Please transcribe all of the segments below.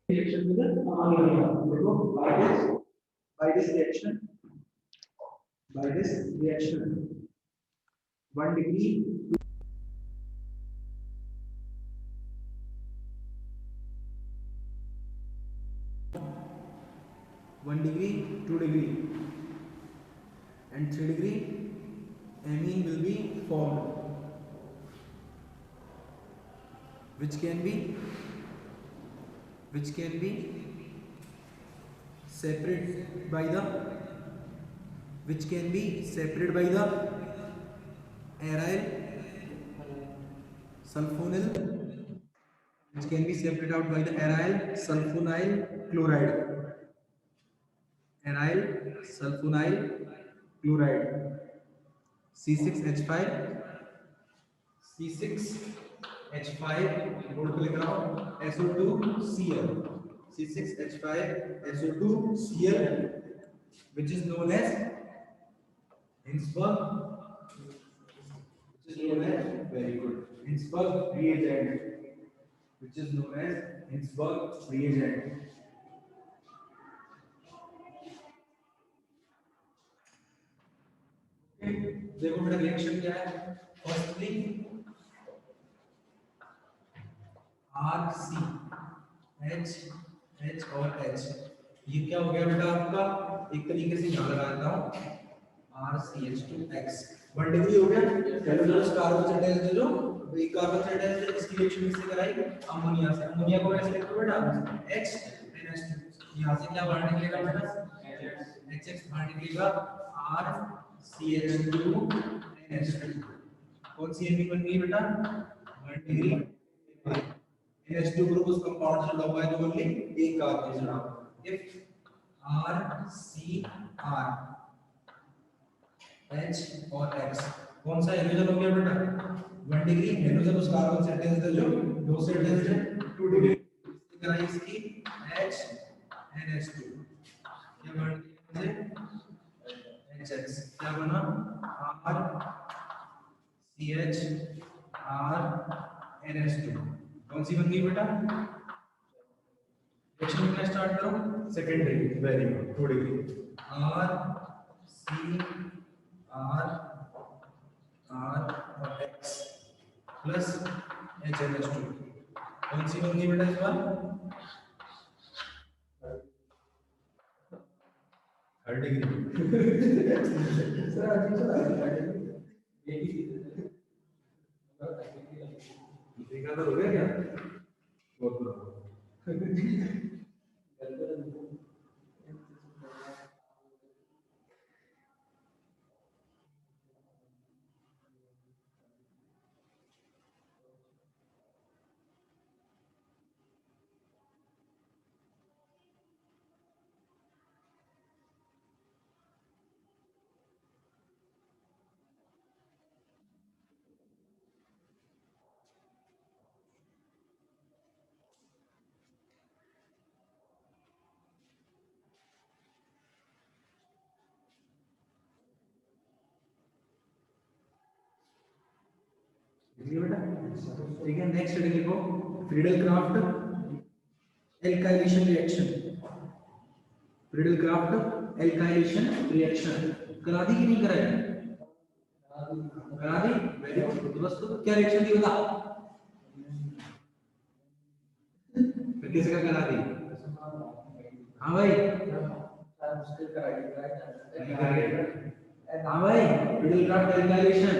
reaction with the ammonia. देखो by this reaction, 1 degree, 1 degree, 2 degree, and 3 degree, amine will be formed, which can be separated by the aryl sulfonyl, which can be separated out by the aryl sulfonyl chloride. Aryl sulfonyl chloride, C6H5, board पे लिख रहा हूँ, SO2Cl, C6H5SO2Cl, which is known as Hinsberg, very good, Hinsberg reagent, which is known as Hinsberg reagent. देखो मेरा reaction क्या है, firstly RCH और H, ये क्या हो गया बेटा आपका, एक तरीके से यहाँ लगा देता हूँ, RCH2X, 1 डिग्री हो गया, सेलुलोज कार्बन से अटैच है, जो एक कार्बन से अटैच है, इसकी रिएक्शन किससे कराई, अमोनिया से। अमोनिया को कैसे लिखते हो बेटा, H-NH2, यहाँ से क्या बाहर निकलेगा बेटा, HX बाहर निकलेगा, RCH2NH2, कौन सी एमिन बन गई बेटा, 1 डिग्री, NH2 ग्रुप उस कंपाउंड से जुड़ा हुआ है जो ओनली एक कार्बन से जुड़ा हुआ है। If RCR H और X, कौन सा हाइड्रोजन हो गया बेटा, 1 डिग्री, हाइड्रोजन उस कार्बन से अटैच्ड है जो 2 से अटैच्ड है, 2 डिग्री, इससे कराई इसकी HNH2, क्या बन गया HX, क्या बना RCHRNH2, कौन सी बन गई बेटा, रिएक्शन लिखना स्टार्ट करो, secondary, very good, 2 degree, RCR और X प्लस HNH2, कौन सी बन गई बेटा इस बार, थर्ड डिग्री, देखा तो हो गया क्या, बहुत बुरा बेटा, ठीक है। नेक्स्ट लिखो, Friedel craft alkylation reaction, Friedel craft alkylation reaction करा दी कि नहीं कराई, करा दी, वेरी गुड। तो बस तो क्या रिएक्शन दी बता, फिर किसका करा दी, हाँ भाई, हाँ भाई, फ्रीडल क्राफ्ट एल्काइलेशन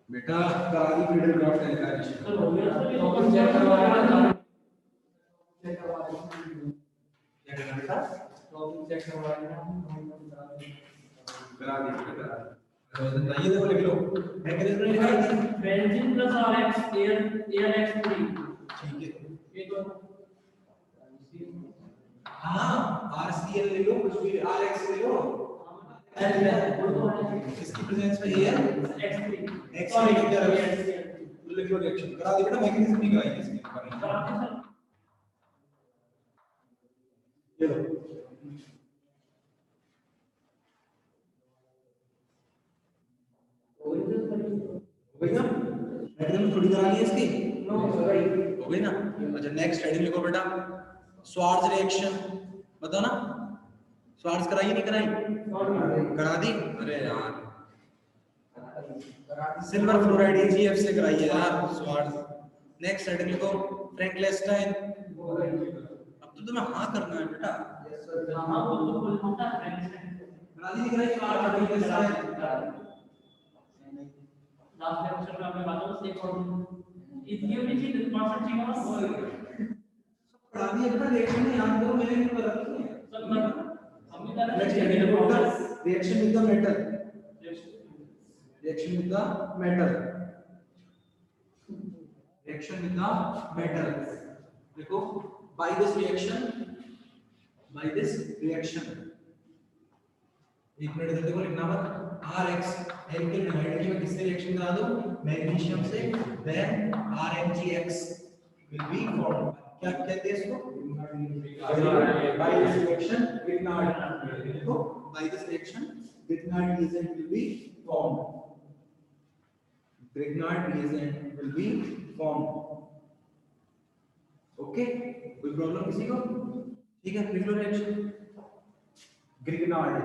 बेटा करा दी, फ्रीडल क्राफ्ट एल्काइलेशन तो हो गया, तो अपन चेक करवाया ना, चेक करवाया क्या करना बेटा, तो चेक करवाया ना, करा दी बेटा, तो बताइए, देखो लिख लो, मैकेनिज्म लिखा है बेंजीन प्लस RX ALX3, ठीक है, ये तो हाँ RCl ले लो, कुछ भी RX ले लो, इसकी प्रेजेंस में ALX3 X3 की तरह तो लिख लो, रिएक्शन करा दी बेटा, मैकेनिज्म नहीं कराई इसकी, ये लो हो गई ना, मैकेनिज्म थोड़ी करा ली है इसकी, नो भाई, हुई ना। अच्छा नेक्स्ट हेडिंग लिखो बेटा, स्वार्ट्ज रिएक्शन, बताओ ना, स्वार्ट्ज कराई नहीं कराई? करा दी, अरे यार सिल्वर फ्लोराइड एजीएफ से कराई है यार स्वार्ट्ज। नेक्स्ट हेडिंग लिखो, फ्रैंकलिस्टाइन, अब तो तुम्हें हाँ करना है बेटा। हाँ वो तो बोल होता है फ्रैंकलिस्टाइन, करा दी नहीं कराई स्वार्ट्ज फ्रैंकलिस्टाइन? लास्ट लेक्चर में आपने बात की एक इतनी भी चीज कॉन्सेप्ट चाहिए ना वो पढ़ा दी है बेटा, रिएक्शन में याद करो, मैंने नहीं पढ़ा है सब ना हम भी कर रहे हैं। Reaction with the metal, reaction with the metal, reaction with the metal, देखो by this reaction, एक मिनट इधर देखो लिखना मत, Rx एल्किल हाइड्रोजन में किससे रिएक्शन करा दो, मैग्नीशियम से, then RMgX will be formed, क्या कहते हैं इसको, by this reaction Grignard, देखो by this reaction Grignard reagent will be formed, Grignard reagent will be formed, okay, कोई प्रॉब्लम किसी को, ठीक है, लिख लो रिएक्शन Grignard,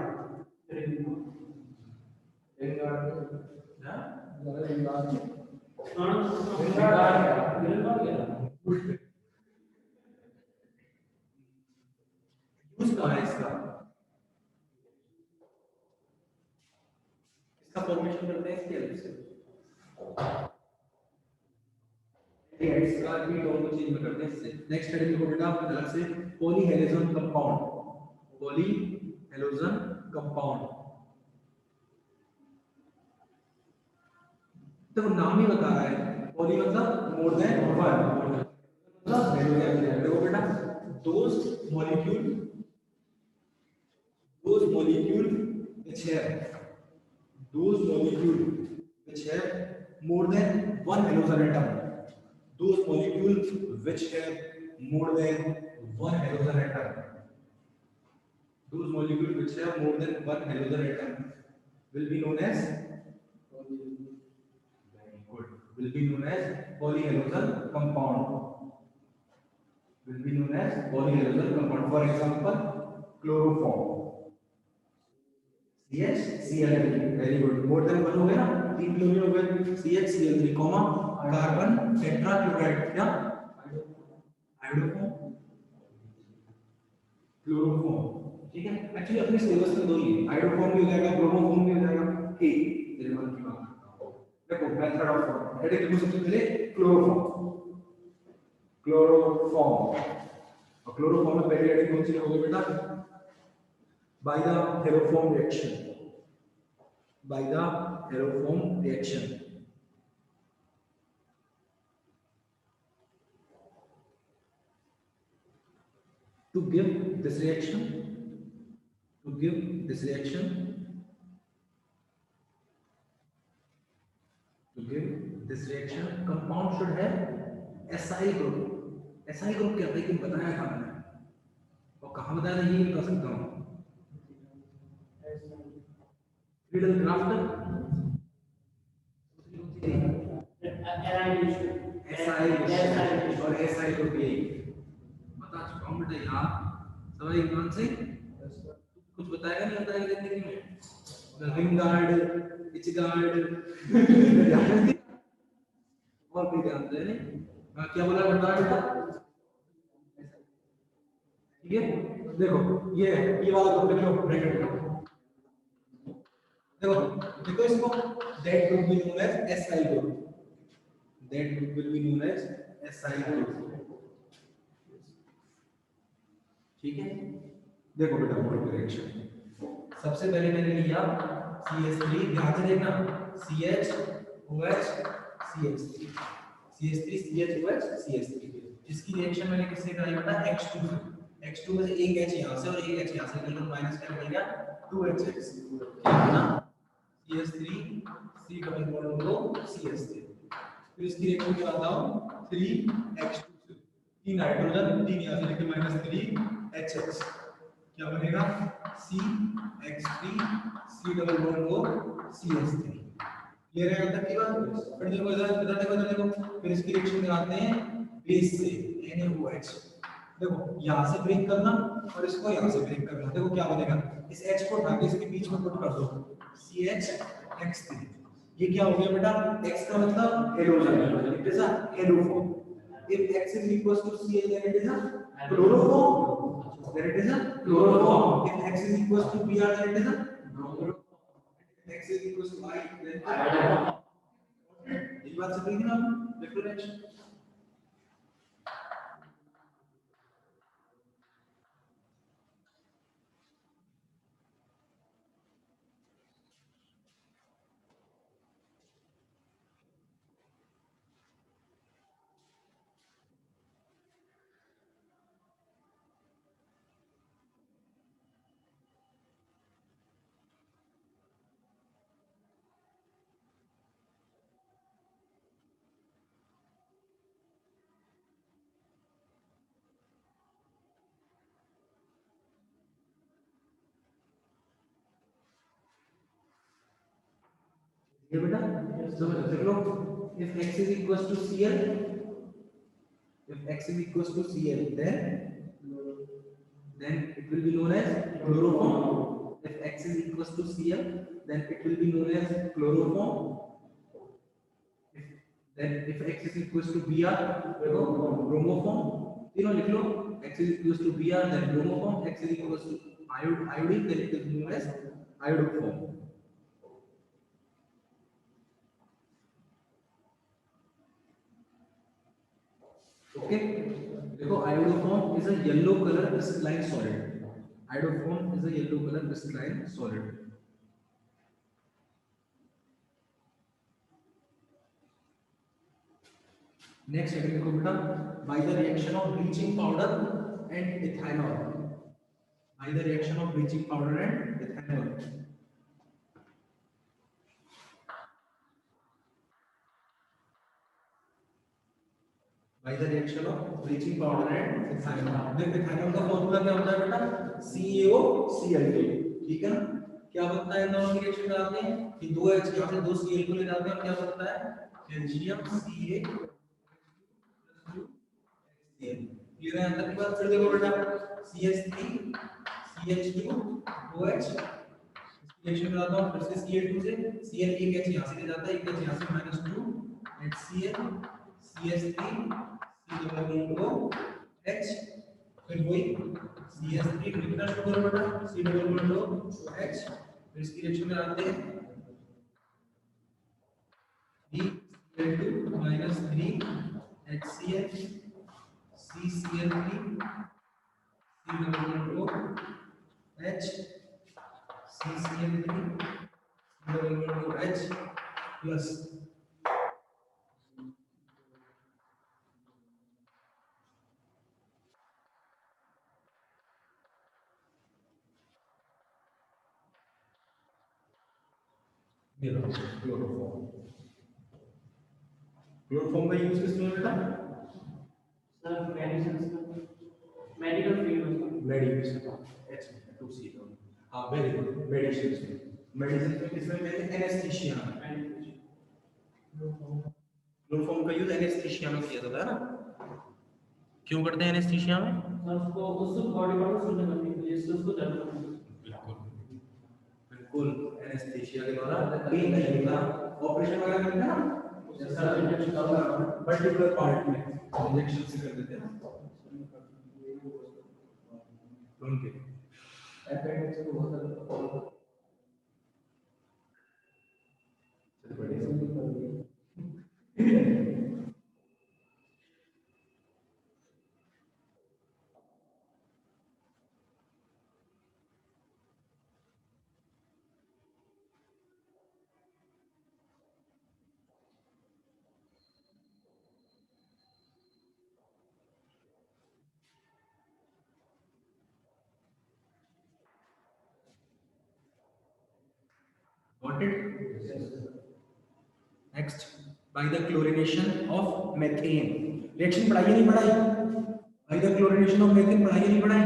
इसका फॉर्मेशन करते हैं इसके हेल्प से, इसका भी दोनों चीज में करते हैं इससे। नेक्स्ट हेडिंग को बेटा अलग से, पॉलीहेलोजन कंपाउंड, पॉलीहेलोजन कंपाउंड, देखो नाम ही बता रहा है, पॉली मतलब मोर देन वन, मतलब देखो बेटा those molecule which have more than one halogen atom, those molecules which have more than one halogen atom, those molecules which have more than one halogen atom will be known as, very good, will be known as polyhalogen compound, will be known as polyhalogen compound. For example, chloroform, CHCl3, very good, more than one हो गया ना, तीन chlorine हो गए, CHCl3, comma carbon tetrachloride, क्या हाइड्रोफॉर्म, chloroform, ठीक है। Actually अपने सिलेबस में दो ही है, हाइड्रोफॉर्म भी हो जाएगा, ब्रोमोफॉर्म भी हो जाएगा, ठीक, तेरे मन की बात करता हूं, देखो मेथड ऑफ फॉर्म, हेडिंग लिखो सबसे पहले क्लोरोफॉर्म, और क्लोरोफॉर्म में पहली हेडिंग कौन सी होगी बेटा, by the Haloform reaction, by the Haloform reaction, to give this reaction, compound should have SI group, SI group क्या है कि बताया था मैंने, और कहाँ बताया था ये कर सकता हूँ, Friedel Crafter, SI और SI को भी बता चुका हूँ बेटा यार, सवाल ईमान से कुछ बताएगा नहीं बताएगा जिंदगी में, रिंग गार्ड, पिच गार्ड, और भी ध्यान दे नहीं, क्या बोला बता बेटा, ठीक है, देखो ये वाला ग्रुप लिखो, ब्रैकेट में देखो इसको, that group will be known as SI group, that group will be known as SI group, ठीक है। देखो बेटा मोल रिएक्शन, सबसे पहले मैंने लिया CH3, ध्यान से देखना, CHOH CH3, CH3 CHOH CH3, इसकी रिएक्शन मैंने किससे कराई बेटा, H2 से, H2 में से एक H यहाँ से और एक H यहाँ से निकल कर माइनस क्या निकल गया, 2HX, क्या ना CH3 C डबल बॉन्ड हो CH3, फिर इसकी रिएक्शन क्या बताऊं, 3H2, तीन हाइड्रोजन, तीन यहाँ से लेके -3HX, क्या बनेगा CH3 C डबल बॉन्ड हो CH3, क्लियर है तक की बात। फिर देखो इधर देखो, फिर इसकी रिएक्शन कराते हैं बेस से NaOH। देखो यहाँ से ब्रेक करना और इसको यहाँ से ब्रेक करना, देखो क्या बनेगा, इस H को उठा के इसके बीच में पुट कर दो, CHX3। ये क्या हो गया बेटा, X का मतलब halogen, it is a hello form. If X is equals to Cl, then it is a chloroform. Then it is a chloroform. If X is equals to Br, then it is a bromoroform. If X is equals to I, then ये बात समझ गए ना, differential. ये बेटा समझ देख लो, if X is equals to Cl, if X is equals to Cl, then it will be known as chloroform. If X is equals to Cl, then it will be known as chloroform. Then if X is equals to Br, bromoform. तीनों लिख लो, X is equals to Br, then bromoform. X is equals to iodine, then it is known as iodoform. Okay, देखो iodoform is a yellow color crystalline solid. Iodoform is a yellow color crystalline solid. Next heading देखो बेटा, by the reaction of bleaching powder and ethanol. By the reaction of bleaching powder and ethanol. By the reaction of bleaching powder and ethanol. देखो ethanol का formula क्या होता है बेटा, CaOCl2। ठीक है ना, क्या बनता है इन दोनों की रिएक्शन कराते हैं कि दो H यहाँ से दो Cl को ले जाते हैं, क्या बनता है कैल्शियम Ca। क्लियर है यहाँ तक की बात। फिर देखो बेटा CH3 CH2 OH रिएक्शन कराता हूँ, फिर से Cl2 से Cl एक H यहाँ से ले जाता है, एक H यहाँ से -2 HCl CH3 C=OH, फिर वही CH3 लिखना शुरू करो बेटा, C=OH, फिर इसकी रिएक्शन कराते हैं Cl2 -3 HCl CCl3 C=OH CCl3 C=OH plus chloroform. Chloroform का यूज किस में बेटा, सर मेडिकल फील्ड में, मेडिकेशन H2C। हाँ वेरी गुड, मेडिसिन में, मेडिसिन में किसमें में एनेस्थीसिया में। क्लोरोफॉर्म का यूज एनेस्थीसिया में किया जाता है ना, क्यों करते हैं एनेस्थीसिया में, उसको उसको बॉडी पार्ट को सुनने करने के लिए, उसको दर्द करने के लिए। बिल्कुल एनेस्थीसिया के द्वारा पेन नहीं होगा, ऑपरेशन वगैरह करते हैं ना, जैसा इंजेक्शन का पर्टिकुलर पार्ट में इंजेक्शन से कर देते हैं उनके अपेंडिक्स को बहुत सारे Got it? Next, by the chlorination of methane. Reaction पढ़ाई नहीं पढ़ाई? By the chlorination of methane पढ़ाई नहीं पढ़ाई?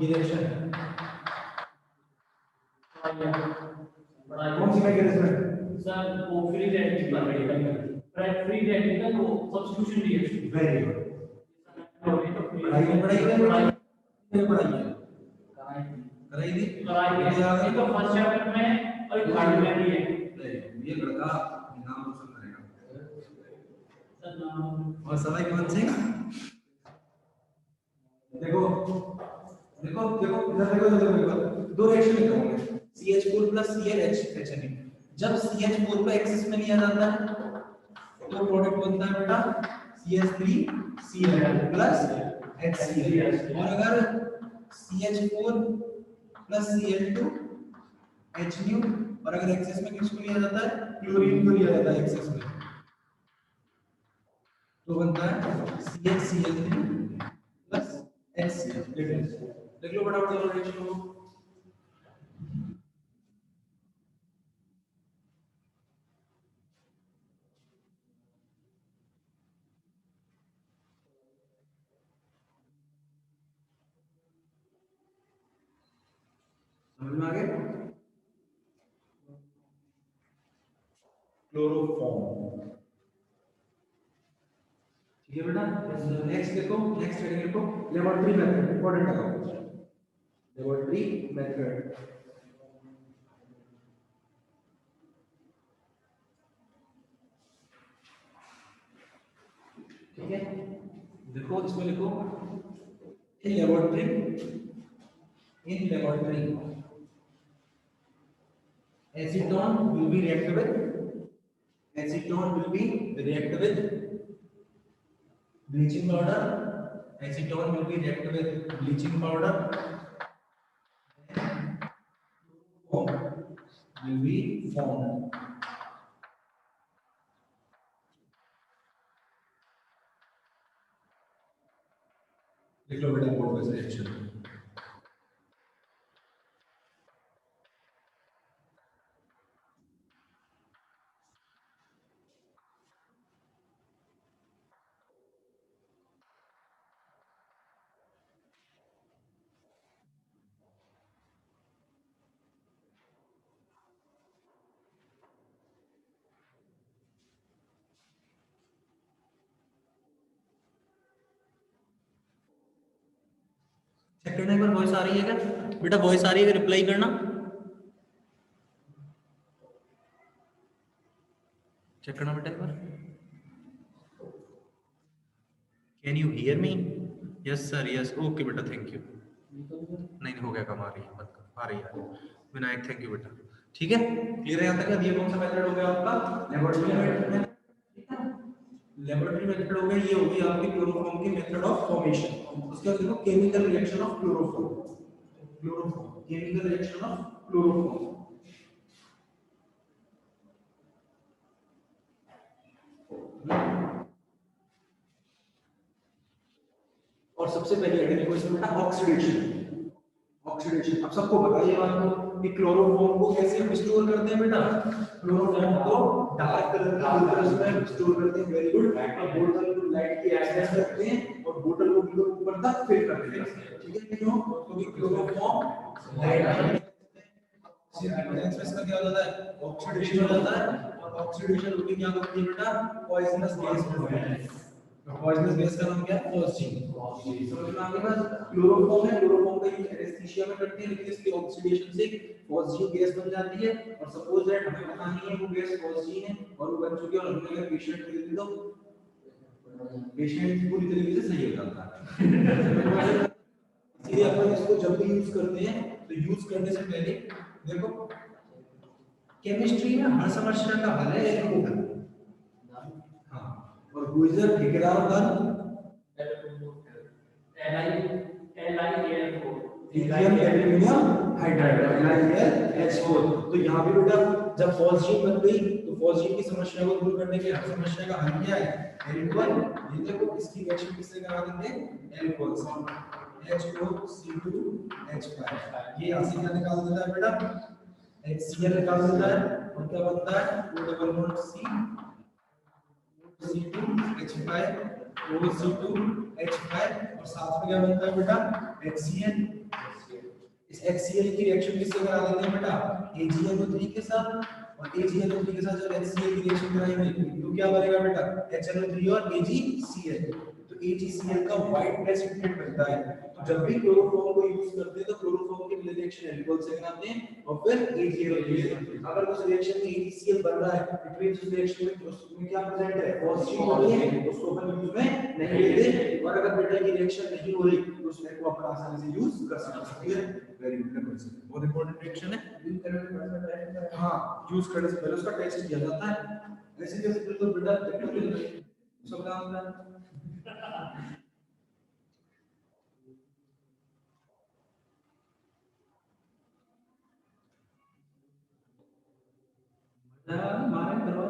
ये रिएक्शन कौन सी मैकेनिज्म है? सर वो फ्री रेडिकल फ्री रेडिकल वो सब्स्टिट्यूशन रिएक्शन वेरी गुड। पढ़ाई पढ़ाई कराई कराई थी ये तो फर्स्ट चैप्टर में और थर्ड में भी है ये लड़का नाम रोशन करेगा। सर नाम और सवाई कौन सिंह देखो देखो देखो इधर देखो दो रिएक्शन लिखे होंगे CH4 plus ClH जब CH4 को एक्सेस में लिया जाता है तो प्रोडक्ट बनता है बेटा CH3Cl plus HCl और अगर CH4 plus Cl2 HNu और अगर एक्सेस में किसको लिया जाता है क्लोरीन को लिया जाता है एक्सेस में तो बनता है CHCl3 plus HCl देख लो फटाफट दोनों रिएक्शन को समझ में आ गया क्लोरोफॉर्म ठीक है बेटा नेक्स्ट देखो नेक्स्ट हेडिंग देखो लेबोरेटरी मेथड इंपॉर्टेंट है लेबोरेटरी मेथड ठीक है देखो इसमें लिखो in laboratory acetone will be react with bleaching powder acetone will be react with bleaching powder will be formed देख लो बेटा बोर्ड में रिएक्शन चेक करना एक बार वॉइस आ रही है क्या बेटा वॉइस आ रही है रिप्लाई करना चेक करना बेटा एक बार can you hear me yes sir yes okay बेटा थैंक यू नहीं हो गया काम आ रही है आ रही है विनायक थैंक यू बेटा ठीक है क्लियर है यहाँ तक ये कौन सा मेथड हो गया आपका लेबोरेटरी मेथड हो गया ये हो गई आपकी क्लोरोफॉर्म की मेथड ऑफ फॉर्मेशन उसके बाद देखो chemical reaction of chloroform chemical reaction of chloroform और सबसे पहले हेडिंग देखो इसमें बेटा ऑक्सीडेशन अब सबको पता है ये बात को कि क्लोरोफॉर्म को कैसे हम स्टोर करते हैं बेटा क्लोरोफॉर्म को डार्क कलर के बोतल्स में स्टोर करते हैं वेरी गुड अब बोतल को लाइट की एक्सेस करते हैं और बोतल को बिल्कुल ऊपर तक फिल कर देते हैं ठीक है क्यों क्योंकि क्लोरोफॉर्म लाइट एक्सेस का क्या हो जाता है ऑक्सीडेशन हो जाता है और ऑक्सीडेशन होके क्या करती है बेटा पॉइजनस गैस बनती है पॉइजनस गैस का नाम क्या है फॉस्जीन समझ में आ गया बस क्लोरोफॉर्म है क्लोरोफॉर्म का यूज एनेस्थीसिया में करते हैं लेकिन इसकी ऑक्सीडेशन से फॉस्जीन गैस बन जाती है और सपोज दैट हमें पता नहीं है वो गैस फॉस्जीन है और वो बन चुकी है और हमने अगर पेशेंट को दे दी तो पेशेंट पूरी तरीके से सही हो जाता है इसलिए अपन इसको जब भी यूज करते हैं तो यूज करने से पहले देखो केमिस्ट्री में हर समस्या का हल है एल्कोहल हां और who is the ठेकेदार का लिथियम एल्यूमिनियम हाइड्राइड NaCl तो यहाँ भी बेटा जब फॉस्जीन बन गई तो फॉस्जीन की समस्या को दूर करने के हर समस्या का हल क्या है एल्कोहल ये देखो इसकी रिएक्शन किससे करा देंगे एल्कोहल से H2CO2H5 ये यहां से क्या निकाल देता है बेटा HCl निकाल देता है और क्या बनता है O-C2H5 OC2H5 और साथ में क्या बनता है बेटा HCl इस HCl की रिएक्शन किससे करा देते हैं बेटा AgNO3 के साथ और AgNO3 के साथ जब HCl की रिएक्शन कराएंगे तो क्या बनेगा बेटा HNO3 और AgCl। तो AgCl का व्हाइट प्रेसिपिटेट बनता है। तो जब भी क्लोरोफॉर्म को यूज करते हैं तो क्लोरोफॉर्म के रिएक्शन एल्कोहल से कराते हैं और फिर AgNO3 से। अगर उस रिएक्शन में AgCl बन रहा है इट मींस उस रिएक्शन में उसमें क्या प्रेजेंट है पॉजिटिव बनी है, उसको अपन यूज में नहीं लेते। और अगर बेटा की रिएक्शन नहीं हो रही तो उसमें को अपन आसानी से यूज कर सकते हैं। वेरी गुड क्वेश्चन, बहुत इंपॉर्टेंट रिएक्शन है। यूज करने से पहले हां यूज करने से पहले उसका टेस्ट किया जाता है। ऐसे कैसे बिल्कुल बेटा सब काम है। मारे करवा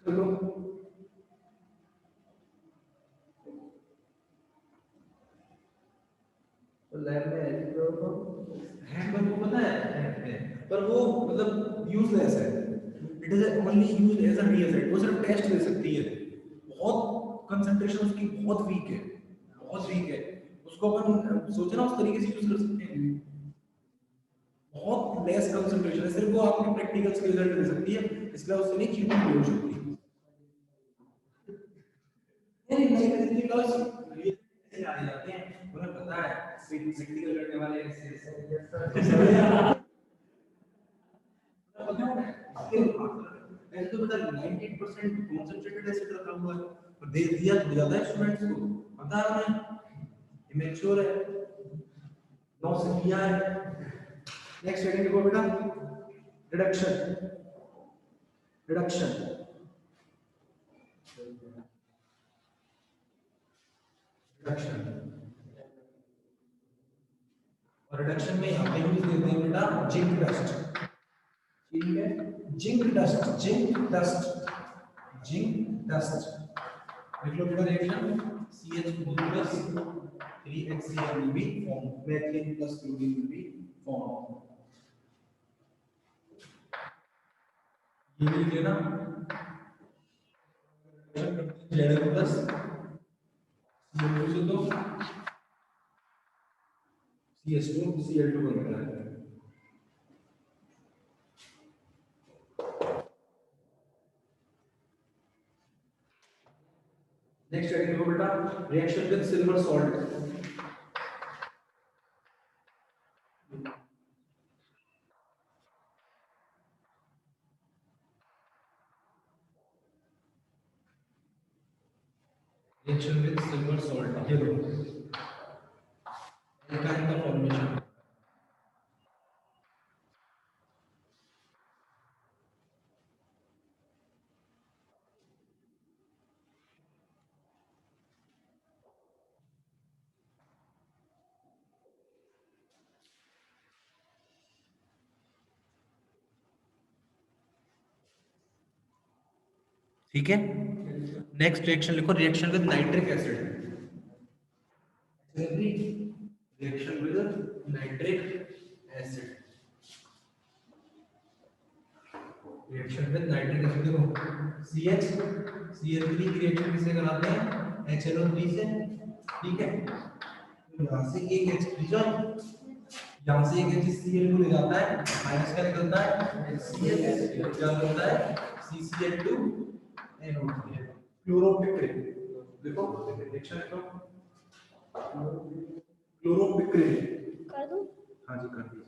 चलो तो लैब में हैंडबुक को पता है पर वो मतलब यूजलेस है। It is only used as a reagent, वो सिर्फ टेस्ट दे सकती है। बहुत कंसंट्रेशन उसकी बहुत वीक है, बहुत वीक है। उसको अपन सोचे ना उस तरीके से यूज कर सकते हैं। बहुत लेस कंसंट्रेशन है, सिर्फ वो आपके प्रैक्टिकल्स के रिजल्ट दे सकती है, इसलिए उससे नहीं चीटिंग भी हो सकती है। नहीं नहीं बिकॉज़ ये आ जाते हैं उन्हें पता है प्रैक्टिकल करने वाले ऐसे ऐसे तो बता 98% कॉन्सेंट्रेटेड एसिड रखा हुआ है और दे दिया तो ज्यादा है स्टूडेंट्स को पता है उन्हें इमेच्योर है नौ से किया है। नेक्स्ट हेडिंग देखो बेटा रिडक्शन रिडक्शन रिडक्शन और रिडक्शन में यहाँ पे यूज देते हैं बेटा जिंक डस्ट। ठीक है zinc dust zinc dust zinc dust लिख लो बेटा reaction CH2 plus 3HCl will be formed, methane plus chlorine will be formed। ये लिख लेना Zn plus CO2 से तो CH2 Cl2 बनता है। नेक्स्ट हेडिंग देखो बेटा reaction with silver salt. Reaction with silver salt ये लो एल्काइन का फॉर्मेशन। ठीक है नेक्स्ट रिएक्शन लिखो reaction with nitric acid. Reaction with nitric acid reaction with nitric acid देखो CH Cl3 की रिएक्शन किससे कराते हैं HNO3 से। ठीक है तो यहाँ से एक H3 यहाँ से एक HCl को ले जाता है माइनस का निकलता है HCl क्या बनता है CCl2 NO3 क्लोरोपिक्रिन। देखो रिएक्शन देखो क्लोरोपिक्रिन कर दूं हाँ जी कर दिया।